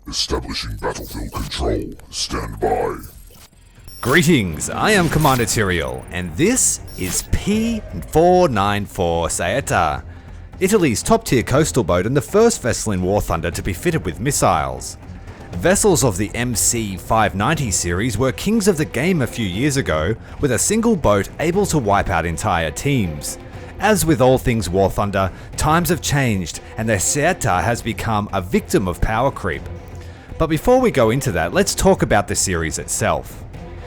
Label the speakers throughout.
Speaker 1: Establishing battlefield control. Stand by.
Speaker 2: Greetings, I am Commander Tyrael, and this is P-494 Saetta, Italy's top-tier coastal boat and the first vessel in War Thunder to be fitted with missiles. Vessels of the MC-590 series were kings of the game a few years ago, with a single boat able to wipe out entire teams. As with all things War Thunder, times have changed and the Saetta has become a victim of power creep. But before we go into that, let's talk about the series itself.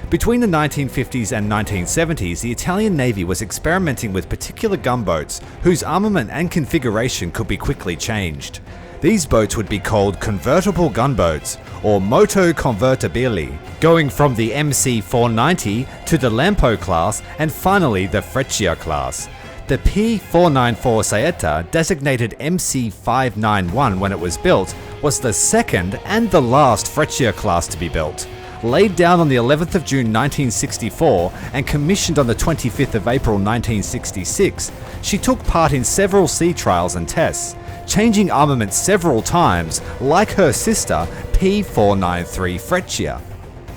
Speaker 2: Between the 1950s and 1970s, the Italian Navy was experimenting with particular gunboats whose armament and configuration could be quickly changed. These boats would be called convertible gunboats, or motoconvertibili, going from the MC-490 to the Lampo class and finally the Freccia Class. The P-494 Saetta, designated MC-591 when it was built, was the second and the last Freccia class to be built. Laid down on the 11th of June 1964 and commissioned on the 25th of April 1966, she took part in several sea trials and tests, changing armament several times, like her sister P-493 Freccia.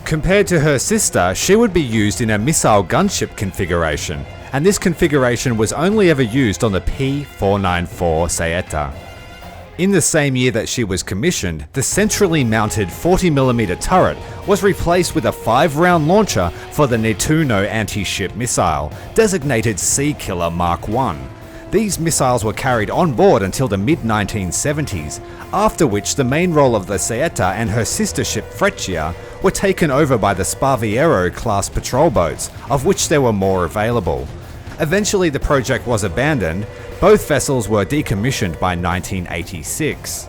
Speaker 2: Compared to her sister, she would be used in a missile gunship configuration, and this configuration was only ever used on the P-494 Saetta. In the same year that she was commissioned, the centrally mounted 40mm turret was replaced with a 5-round launcher for the Nettuno anti-ship missile, designated Sea Killer Mark I. These missiles were carried on board until the mid-1970s, after which the main role of the Saetta and her sister ship Freccia were taken over by the Sparviero class patrol boats, of which there were more available. Eventually the project was abandoned. Both vessels were decommissioned by 1986.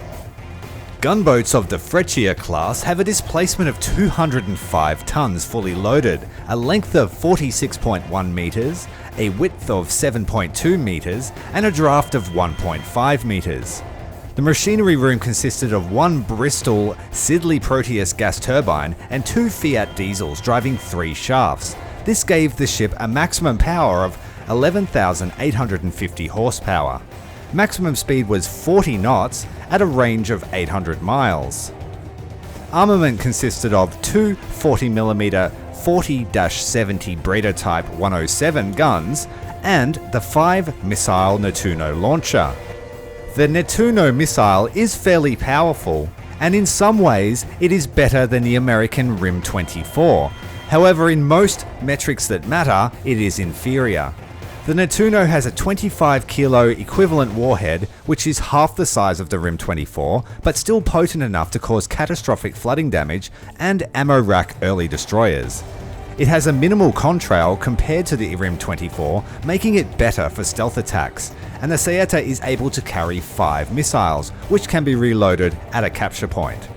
Speaker 2: Gunboats of the Freccia class have a displacement of 205 tons fully loaded, a length of 46.1 meters, a width of 7.2 meters, and a draft of 1.5 meters. The machinery room consisted of one Bristol Siddeley Proteus gas turbine and two Fiat diesels driving 3 shafts. This gave the ship a maximum power of 11,850 horsepower. Maximum speed was 40 knots at a range of 800 miles. Armament consisted of two 40mm 40-70 Breda Type 107 guns and the 5-missile Nettuno launcher. The Nettuno missile is fairly powerful, and in some ways it is better than the American RIM-24. However, in most metrics that matter, it is inferior. The Nettuno has a 25 kilo equivalent warhead, which is half the size of the RIM-24, but still potent enough to cause catastrophic flooding damage and ammo rack early destroyers. It has a minimal contrail compared to the RIM-24, making it better for stealth attacks, and the Saetta is able to carry 5 missiles, which can be reloaded at a capture point.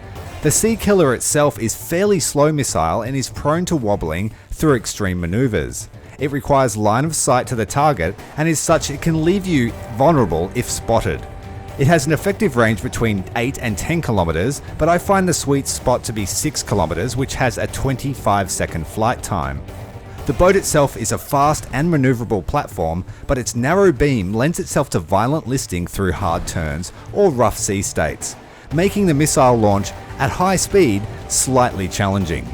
Speaker 2: The Sea Killer itself is fairly slow missile and is prone to wobbling through extreme maneuvers. It requires line of sight to the target, and as such it can leave you vulnerable if spotted. It has an effective range between 8 and 10 kilometers, but I find the sweet spot to be 6 kilometers, which has a 25-second flight time. The boat itself is a fast and maneuverable platform, but its narrow beam lends itself to violent listing through hard turns or rough sea states, making the missile launch at high speed slightly challenging.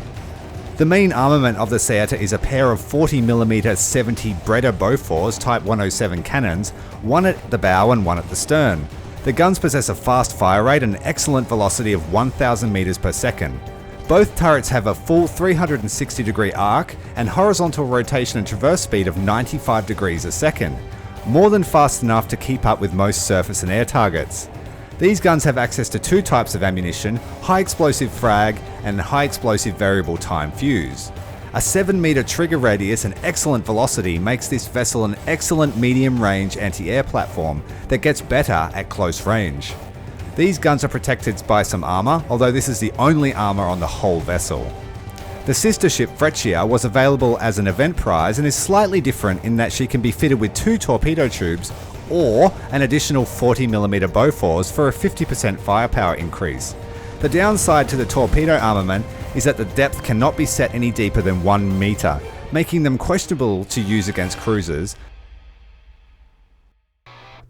Speaker 2: The main armament of the Saetta is a pair of 40mm 70 Breda Bofors Type 107 cannons, one at the bow and one at the stern. The guns possess a fast fire rate and excellent velocity of 1,000 meters per second. Both turrets have a full 360-degree arc and horizontal rotation and traverse speed of 95 degrees a second, more than fast enough to keep up with most surface and air targets. These guns have access to 2 types of ammunition, high explosive frag and high explosive variable time fuse. A 7-meter trigger radius and excellent velocity makes this vessel an excellent medium-range anti-air platform that gets better at close range. These guns are protected by some armor, although this is the only armor on the whole vessel. The sister ship Freccia was available as an event prize and is slightly different in that she can be fitted with 2 torpedo tubes or an additional 40mm Bofors for a 50% firepower increase. The downside to the torpedo armament is that the depth cannot be set any deeper than 1 meter, making them questionable to use against cruisers.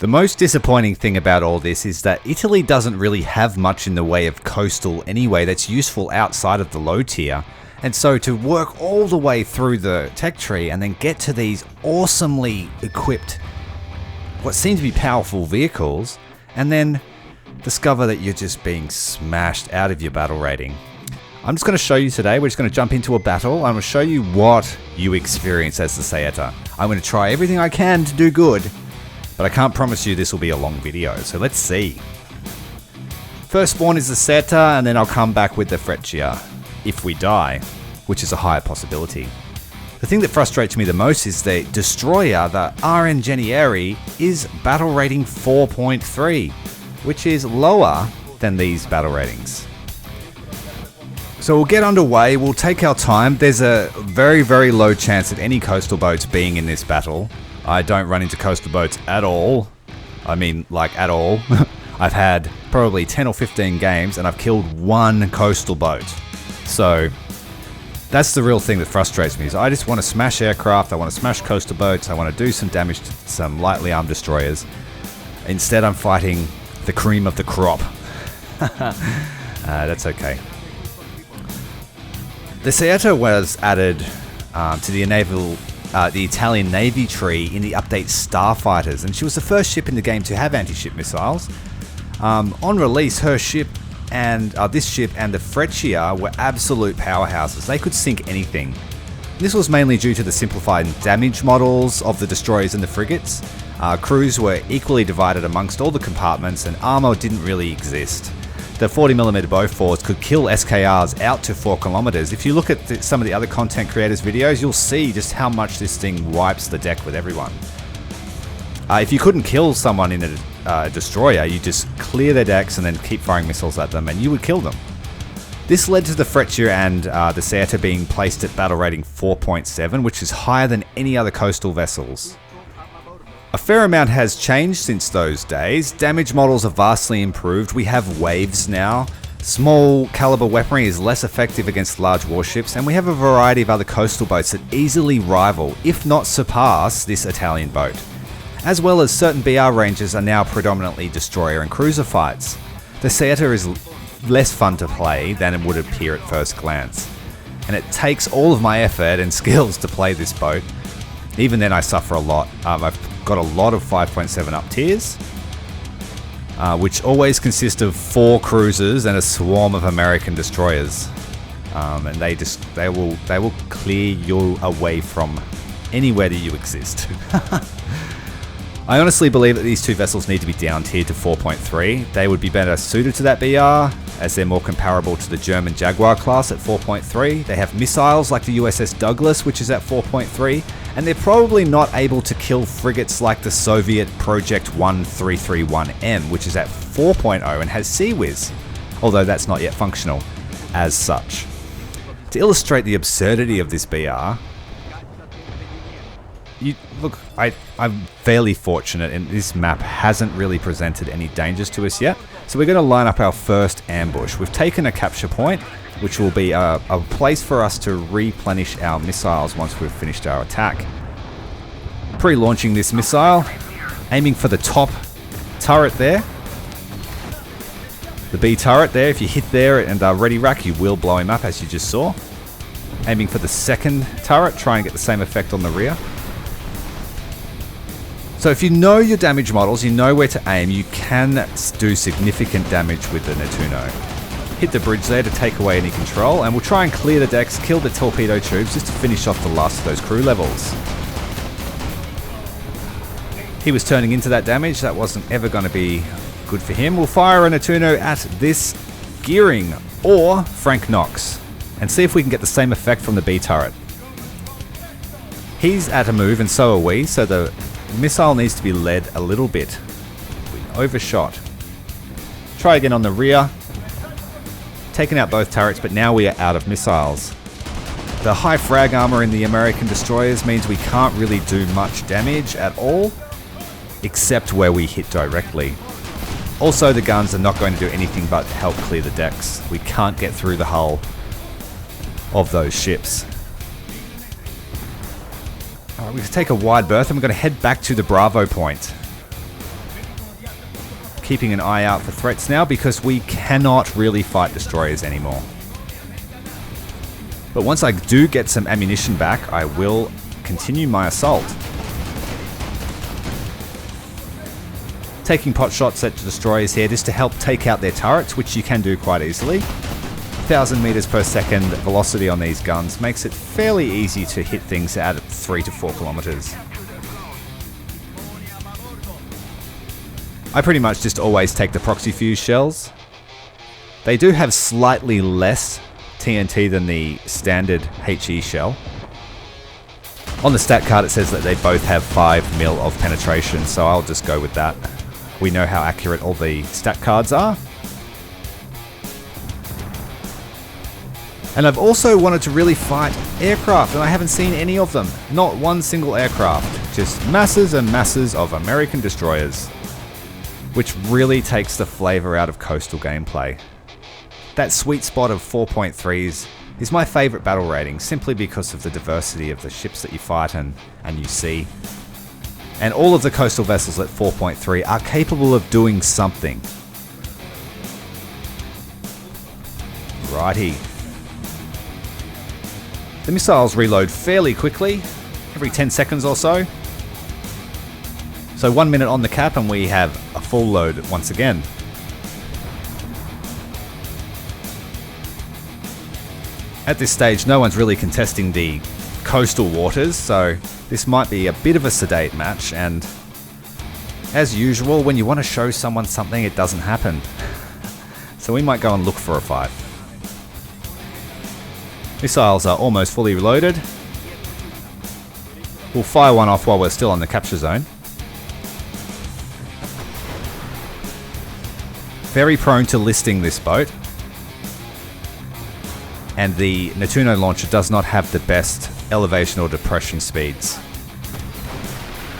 Speaker 2: The most disappointing thing about all this is that Italy doesn't really have much in the way of coastal anyway that's useful outside of the low tier. And so to work all the way through the tech tree and then get to these awesomely equipped, what seem to be powerful vehicles, and then discover that you're just being smashed out of your battle rating. I'm just going to show you today, we're just going to jump into a battle. I'm going to show you what you experience as the Saetta. I'm going to try everything I can to do good, but I can't promise you this will be a long video, so let's see. First spawn is the Saetta, and then I'll come back with the Freccia, if we die, which is a higher possibility. The thing that frustrates me the most is the destroyer, the R. Ingegneri, is battle rating 4.3, which is lower than these battle ratings. So we'll get underway, we'll take our time. There's a very, very low chance of any coastal boats being in this battle. I don't run into coastal boats at all. I mean, like at all. I've had probably 10 or 15 games and I've killed one coastal boat. So that's the real thing that frustrates me, is I just want to smash aircraft, I want to smash coastal boats, I want to do some damage to some lightly armed destroyers. Instead I'm fighting the cream of the crop. That's okay. The Saetta was added to the Naval, the Italian Navy tree in the update StarFighters, and she was the first ship in the game to have anti-ship missiles. On release, her ship and this ship and the Freccia were absolute powerhouses. They could sink anything. This was mainly due to the simplified damage models of the destroyers and the frigates. Crews were equally divided amongst all the compartments, and armor didn't really exist. The 40mm Bofors could kill SKRs out to 4 kilometers. If you look at some of the other content creators' videos, you'll see just how much this thing wipes the deck with everyone. If you couldn't kill someone in a destroyer, you just clear their decks and then keep firing missiles at them and you would kill them. This led to the Freccia and the Saetta being placed at battle rating 4.7, which is higher than any other coastal vessels. A fair amount has changed since those days. Damage models are vastly improved. We have waves now. Small caliber weaponry is less effective against large warships, and we have a variety of other coastal boats that easily rival, if not surpass, this Italian boat. As well as certain BR ranges are now predominantly destroyer and cruiser fights. The Saetta is less fun to play than it would appear at first glance, and it takes all of my effort and skills to play this boat. Even then I suffer a lot. I've got a lot of 5.7 up tiers, which always consist of 4 cruisers and a swarm of American destroyers, and they will clear you away from anywhere that you exist. I honestly believe that these two vessels need to be down tiered to 4.3. They would be better suited to that BR, as they're more comparable to the German Jaguar class at 4.3. They have missiles like the USS Douglas, which is at 4.3, and they're probably not able to kill frigates like the Soviet Project 1331M, which is at 4.0 and has Sea Whiz, although that's not yet functional as such. To illustrate the absurdity of this BR, I'm fairly fortunate, and this map hasn't really presented any dangers to us yet. So we're going to line up our first ambush. We've taken a capture point, which will be a place for us to replenish our missiles once we've finished our attack. Pre-launching this missile, aiming for the top turret there. The B turret there, if you hit there and ready rack, you will blow him up, as you just saw. Aiming for the second turret, try and get the same effect on the rear. So if you know your damage models, you know where to aim, you can do significant damage with the Nettuno. Hit the bridge there to take away any control, and we'll try and clear the decks, kill the torpedo tubes, just to finish off the last of those crew levels. He was turning into that damage, that wasn't ever going to be good for him. We'll fire a Nettuno at this gearing, or Frank Knox, and see if we can get the same effect from the B turret. He's at a move, and so are we, so the missile needs to be led a little bit. We overshot. Try again on the rear. Taken out both turrets, but now we are out of missiles. The high frag armor in the American destroyers means we can't really do much damage at all, except where we hit directly. Also, the guns are not going to do anything but help clear the decks. We can't get through the hull of those ships. Alright, we can take a wide berth and we're going to head back to the Bravo point. keeping an eye out for threats now because we cannot really fight destroyers anymore. But once I do get some ammunition back, I will continue my assault. Taking pot shots at destroyers here just to help take out their turrets, which you can do quite easily. 1,000 meters per second velocity on these guns makes it fairly easy to hit things at 3 to 4 kilometers. I pretty much just always take the proxy fuse shells. They do have slightly less TNT than the standard HE shell. On the stat card it says that they both have 5 mil of penetration, so I'll just go with that. We know how accurate all the stat cards are. And I've also wanted to really fight aircraft, and I haven't seen any of them. Not one single aircraft. Just masses and masses of American destroyers. Which really takes the flavor out of coastal gameplay. That sweet spot of 4.3s is my favorite battle rating, simply because of the diversity of the ships that you fight and you see. And all of the coastal vessels at 4.3 are capable of doing something. Righty. The missiles reload fairly quickly, every 10 seconds or so. So 1 minute on the cap and we have a full load once again. At this stage, no one's really contesting the coastal waters, so this might be a bit of a sedate match, and as usual, when you want to show someone something, it doesn't happen. So we might go and look for a fight. Missiles are almost fully reloaded. We'll fire one off while we're still on the capture zone. Very prone to listing this boat. And the Nettuno launcher does not have the best elevation or depression speeds.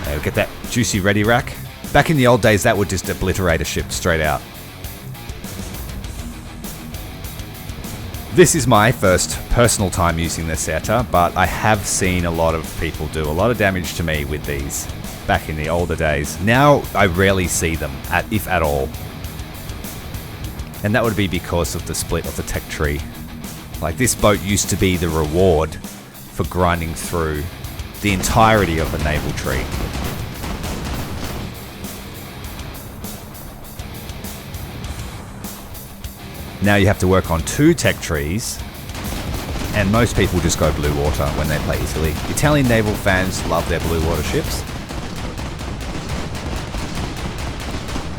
Speaker 2: We'll get that juicy ready rack. Back in the old days, that would just obliterate a ship straight out. This is my first personal time using the Saetta, but I have seen a lot of people do a lot of damage to me with these back in the older days. Now I rarely see them, if at all. And that would be because of the split of the tech tree. Like, this boat used to be the reward for grinding through the entirety of the naval tree. Now you have to work on 2 tech trees, and most people just go blue water when they play Italy. Italian naval fans love their blue water ships.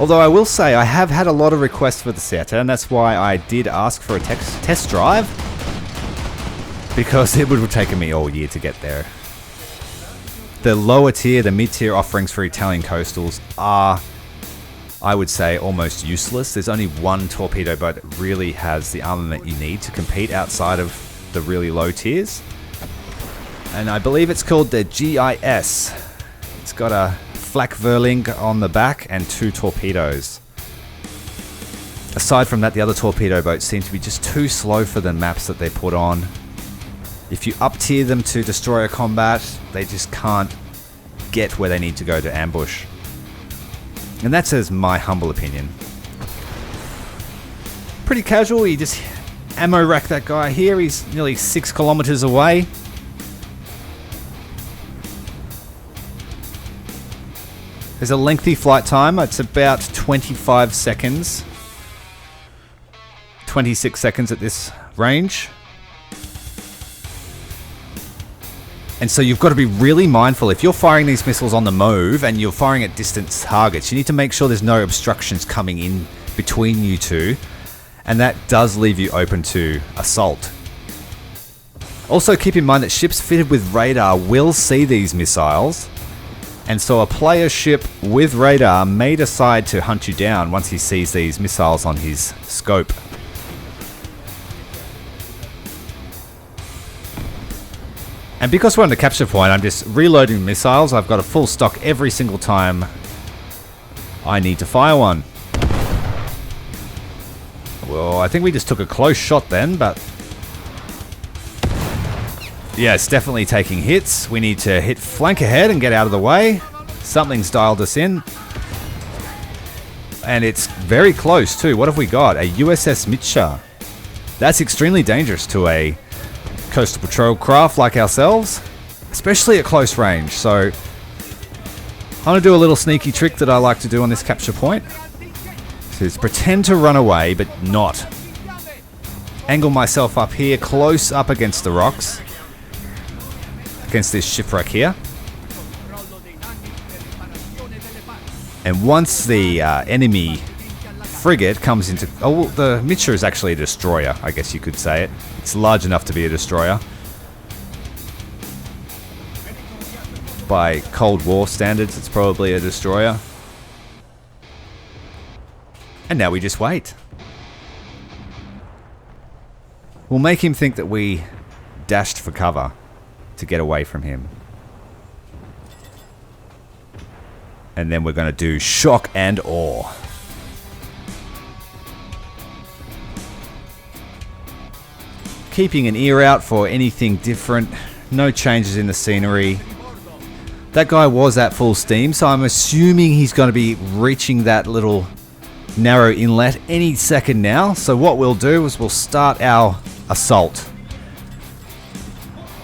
Speaker 2: Although I will say I have had a lot of requests for the Saetta, and that's why I did ask for a test drive, because it would have taken me all year to get there. The lower tier, the mid-tier offerings for Italian coastals are, I would say, almost useless. There's only one torpedo boat that really has the armament you need to compete outside of the really low tiers. And I believe it's called the GIS. It's got a flak Verling on the back and 2 torpedoes. Aside from that, the other torpedo boats seem to be just too slow for the maps that they put on. If you up tier them to destroyer combat, they just can't get where they need to go to ambush. And that's as my humble opinion. Pretty casual, you just ammo rack that guy here. He's nearly 6 kilometers away. There's a lengthy flight time. It's about 25 seconds. 26 seconds at this range. And so you've got to be really mindful. If you're firing these missiles on the move and you're firing at distant targets, you need to make sure there's no obstructions coming in between you two. And that does leave you open to assault. Also keep in mind that ships fitted with radar will see these missiles. And so a player ship with radar may decide to hunt you down once he sees these missiles on his scope. And because we're on the capture point, I'm just reloading missiles. I've got a full stock every single time I need to fire one. Well, I think we just took a close shot then, but yeah, it's definitely taking hits. We need to hit flank ahead and get out of the way. Something's dialed us in. and it's very close too. What have we got? A USS Mitscher. That's extremely dangerous to a coastal patrol craft like ourselves, especially at close range. So I'm going to do a little sneaky trick that I like to do on this capture point. Is pretend to run away, but not. Angle myself up here, close up against the rocks. Against this shipwreck here. And once the enemy frigate comes into... Oh, well, the Mitscher is actually a destroyer, I guess you could say it. It's large enough to be a destroyer. By Cold War standards, it's probably a destroyer. And now we just wait. We'll make him think that we dashed for cover to get away from him. And then we're going to do shock and awe. Keeping an ear out for anything different. No changes in the scenery. That guy was at full steam, so I'm assuming he's going to be reaching that little narrow inlet any second now. So what we'll do is we'll start our assault.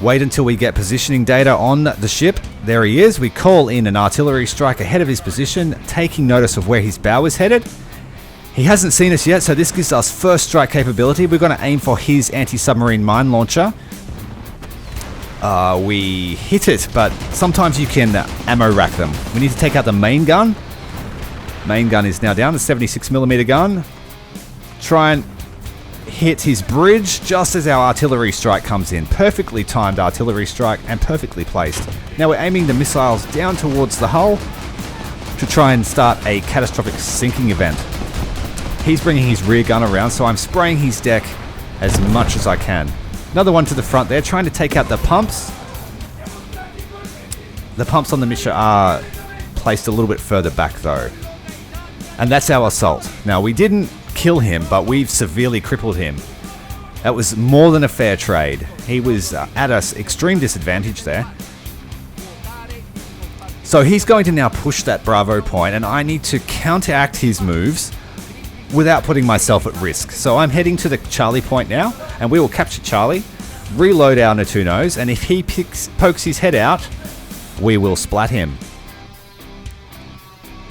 Speaker 2: Wait until we get positioning data on the ship. There he is. We call in an artillery strike ahead of his position, taking notice of where his bow is headed. He hasn't seen us yet, so this gives us first strike capability. We're going to aim for his anti-submarine mine launcher. We hit it, but sometimes you can ammo rack them. We need to take out the main gun. Main gun is now down, the 76mm gun. Try and hit his bridge just as our artillery strike comes in. Perfectly timed artillery strike and perfectly placed. Now we're aiming the missiles down towards the hull to try and start a catastrophic sinking event. He's bringing his rear gun around, so I'm spraying his deck as much as I can. Another one to the front there, trying to take out the pumps. The pumps on the Mitscher are placed a little bit further back though. And that's our assault. Now, we didn't kill him, but we've severely crippled him. That was more than a fair trade. He was at an extreme disadvantage there. So he's going to now push that Bravo point, and I need to counteract his moves without putting myself at risk. So I'm heading to the Charlie point now, and we will capture Charlie, reload our Neptunos, and if he pokes his head out, we will splat him.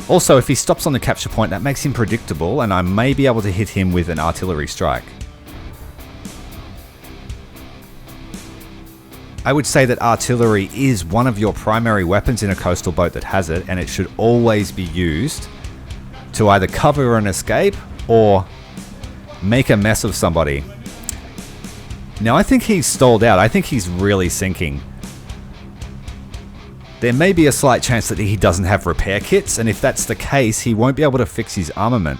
Speaker 2: Also, if he stops on the capture point, that makes him predictable, and I may be able to hit him with an artillery strike. I would say that artillery is one of your primary weapons in a coastal boat that has it, and it should always be used to either cover an escape or make a mess of somebody. Now, I think he's stalled out. I think he's really sinking. There may be a slight chance that he doesn't have repair kits, and if that's the case, he won't be able to fix his armament.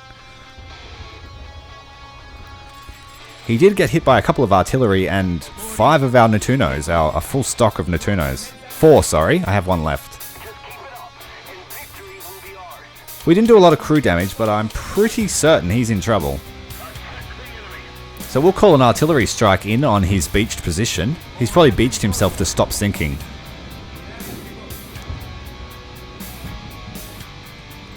Speaker 2: He did get hit by a couple of artillery and 5 of our Neptunos, a full stock of Neptunos. 4, sorry, I have 1 left. We didn't do a lot of crew damage, but I'm pretty certain he's in trouble. So we'll call an artillery strike in on his beached position. He's probably beached himself to stop sinking.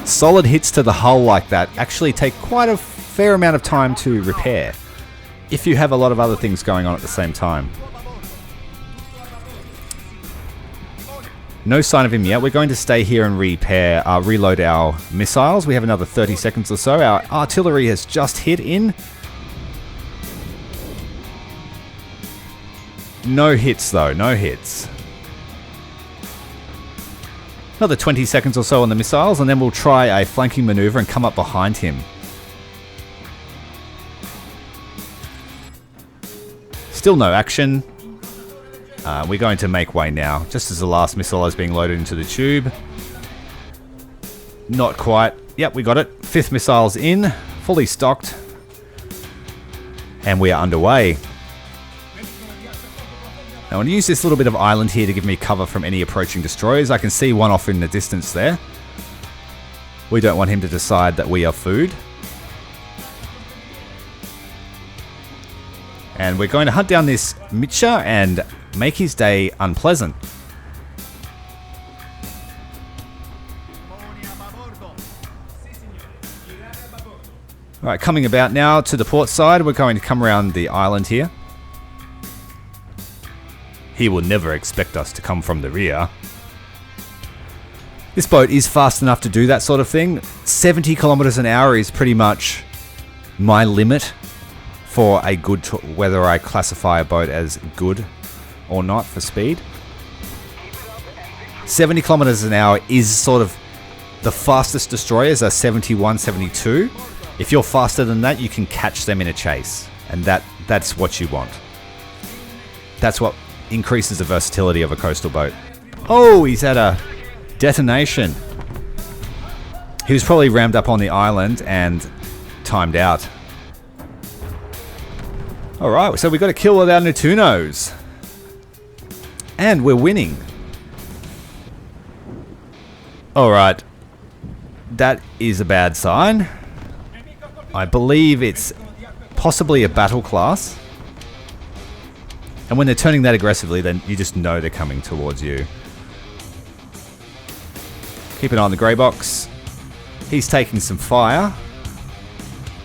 Speaker 2: Solid hits to the hull like that actually take quite a fair amount of time to repair if you have a lot of other things going on at the same time. No sign of him yet. We're going to stay here and reload our missiles. We have another 30 seconds or so. Our artillery has just hit in. No hits though, no hits. Another 20 seconds or so on the missiles, and then we'll try a flanking maneuver and come up behind him. Still no action. We're going to make way now, just as the last missile is being loaded into the tube. Not quite. Yep, we got it. 5th missile's in, fully stocked. And we are underway. Now, I'm going to use this little bit of island here to give me cover from any approaching destroyers. I can see one off in the distance there. We don't want him to decide that we are food. And we're going to hunt down this Mitscher and make his day unpleasant. Alright, coming about now to the port side. We're going to come around the island here. He will never expect us to come from the rear. This boat is fast enough to do that sort of thing. 70 kilometers an hour is pretty much my limit for a good, whether I classify a boat as good or not for speed. 70 kilometers an hour is sort of the fastest destroyers are 71, 72. If you're faster than that, you can catch them in a chase, and that's what you want. That's what increases the versatility of a coastal boat. Oh, he's had a detonation. He was probably rammed up on the island and timed out. Alright, so we got a kill with our Neptunos. And we're winning. Alright. That is a bad sign. I believe it's possibly a battle class. And when they're turning that aggressively, then you just know they're coming towards you. Keep an eye on the grey box. He's taking some fire.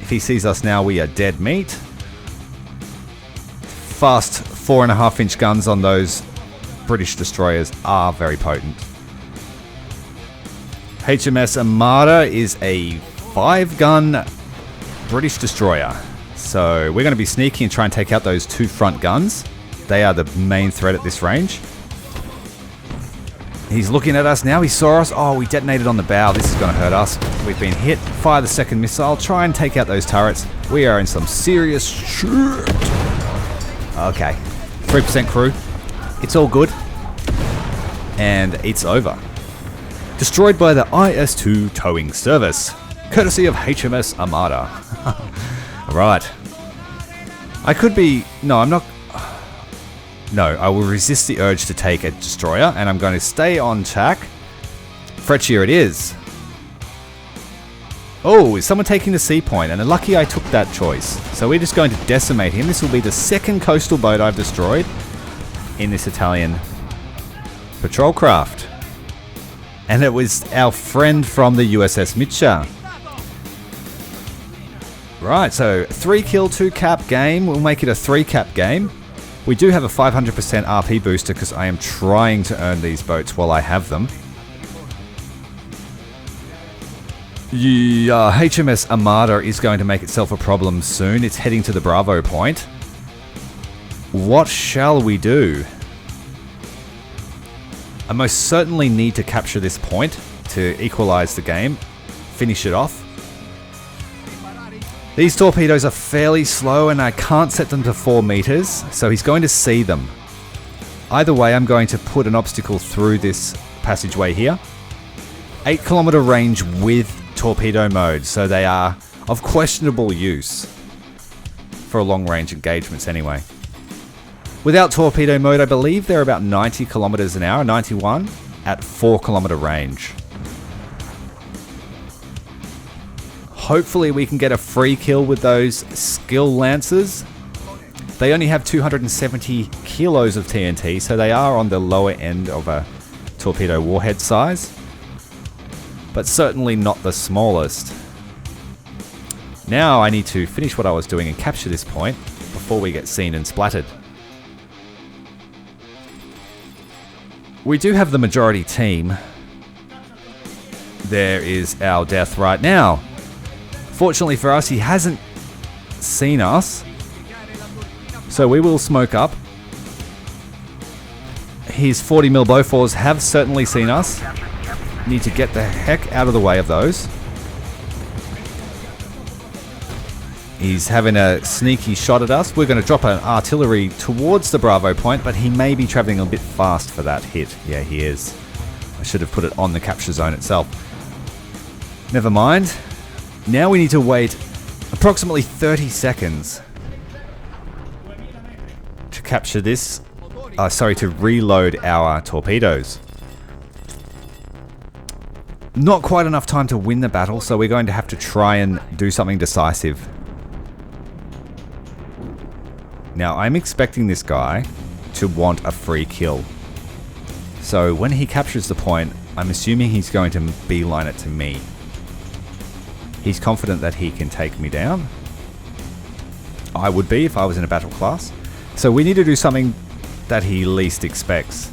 Speaker 2: If he sees us now, we are dead meat. Fast 4.5-inch guns on those British destroyers are very potent. HMS Armada is a 5-gun British destroyer. So we're going to be sneaky and try and take out those 2 front guns. They are the main threat at this range. He's looking at us now. He saw us. Oh, we detonated on the bow. This is going to hurt us. We've been hit. Fire the second missile. Try and take out those turrets. We are in some serious shit. Okay. 3% crew. It's all good. And it's over. Destroyed by the IS-2 towing service. Courtesy of HMS Armada. Right. I could be... No, I'm not... No, I will resist the urge to take a destroyer, and I'm going to stay on track. Freccia it is. Oh, is someone taking the sea point? And lucky I took that choice. So we're just going to decimate him. This will be the second coastal boat I've destroyed in this Italian patrol craft. And it was our friend from the USS Mitcha. Right, so 3 kill, 2 cap game. We'll make it a 3 cap game. We do have a 500% RP booster because I am trying to earn these boats while I have them. HMS Armada is going to make itself a problem soon. It's heading to the Bravo point. What shall we do? I most certainly need to capture this point to equalize the game, finish it off. These torpedoes are fairly slow and I can't set them to 4 meters, so he's going to see them. Either way, I'm going to put an obstacle through this passageway here. 8 kilometer range with torpedo mode, so they are of questionable use for long range engagements anyway. Without torpedo mode, I believe they're about 90 kilometers an hour, 91 at 4 kilometer range. Hopefully we can get a free kill with those skill lancers. They only have 270 kilos of TNT, so they are on the lower end of a torpedo warhead size, but certainly not the smallest. Now I need to finish what I was doing and capture this point before we get seen and splattered. We do have the majority team. There is our death right now. Fortunately for us, he hasn't seen us, so we will smoke up. His 40mm Bofors have certainly seen us. Need to get the heck out of the way of those. He's having a sneaky shot at us. We're going to drop an artillery towards the Bravo point, but he may be traveling a bit fast for that hit. Yeah, he is. I should have put it on the capture zone itself. Never mind. Now we need to wait approximately 30 seconds to capture this. To reload our torpedoes. Not quite enough time to win the battle, so we're going to have to try and do something decisive. Now, I'm expecting this guy to want a free kill. So when he captures the point, I'm assuming he's going to beeline it to me. He's confident that he can take me down. I would be if I was in a battle class. So we need to do something that he least expects.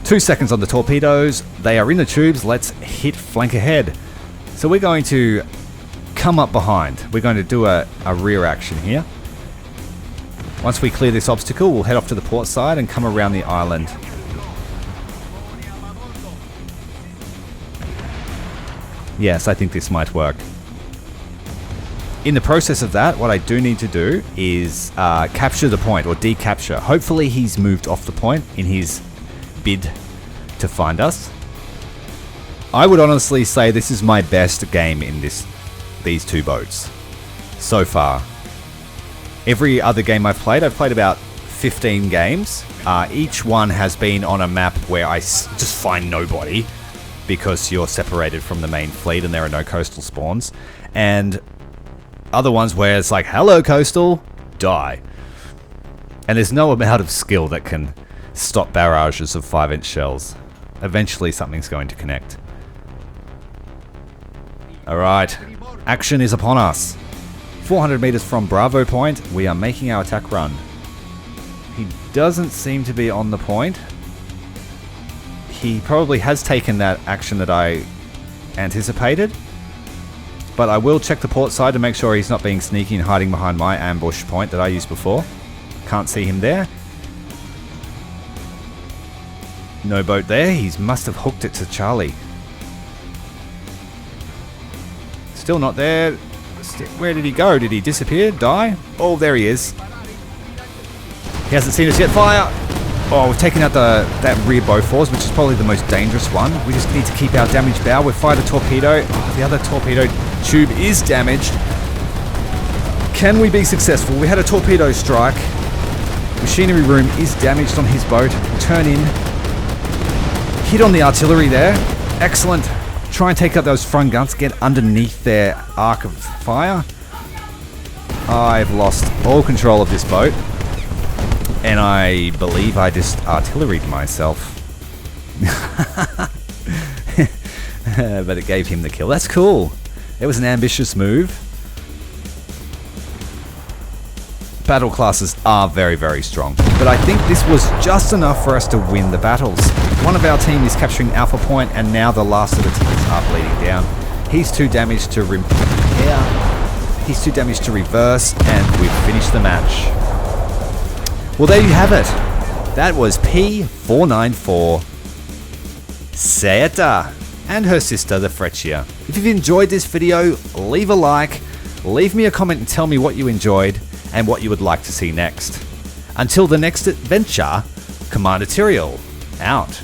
Speaker 2: 2 seconds on the torpedoes. They are in the tubes. Let's hit flank ahead. So we're going to come up behind. We're going to do a rear action here. Once we clear this obstacle, we'll head off to the port side and come around the island. Yes, I think this might work. In the process of that, what I do need to do is capture the point, or decapture. Hopefully he's moved off the point in his bid to find us. I would honestly say this is my best game in these two boats so far. Every other game I've played about 15 games. Each one has been on a map where I just find nobody, because you're separated from the main fleet and there are no coastal spawns. And other ones where it's like, hello coastal, die. And there's no amount of skill that can stop barrages of 5-inch shells. Eventually something's going to connect. Alright, action is upon us. 400 meters from Bravo Point, we are making our attack run. He doesn't seem to be on the point. He probably has taken that action that I anticipated. But I will check the port side to make sure he's not being sneaky and hiding behind my ambush point that I used before. Can't see him there. No boat there. He must have hooked it to Charlie. Still not there. Where did he go? Did he disappear? Die? Oh, there he is. He hasn't seen us yet. Fire! Oh, we've taken out that rear Bofors, which is probably the most dangerous one. We just need to keep our damaged bow. We've fired a torpedo. Oh, the other torpedo tube is damaged. Can we be successful? We had a torpedo strike. Machinery room is damaged on his boat. Turn in. Hit on the artillery there. Excellent. Try and take out those front guns. Get underneath their arc of fire. I've lost all control of this boat. And I believe I just artilleried myself. But it gave him the kill. That's cool. It was an ambitious move. Battle classes are very, very strong. But I think this was just enough for us to win the battles. One of our team is capturing Alpha Point, and now the last of the teams are bleeding down. He's too damaged to repair. He's too damaged to reverse, and we've finished the match. Well, there you have it. That was P-494 Saetta and her sister, the Freccia. If you've enjoyed this video, leave a like, leave me a comment and tell me what you enjoyed and what you would like to see next. Until the next adventure, Commander Tyrael, out.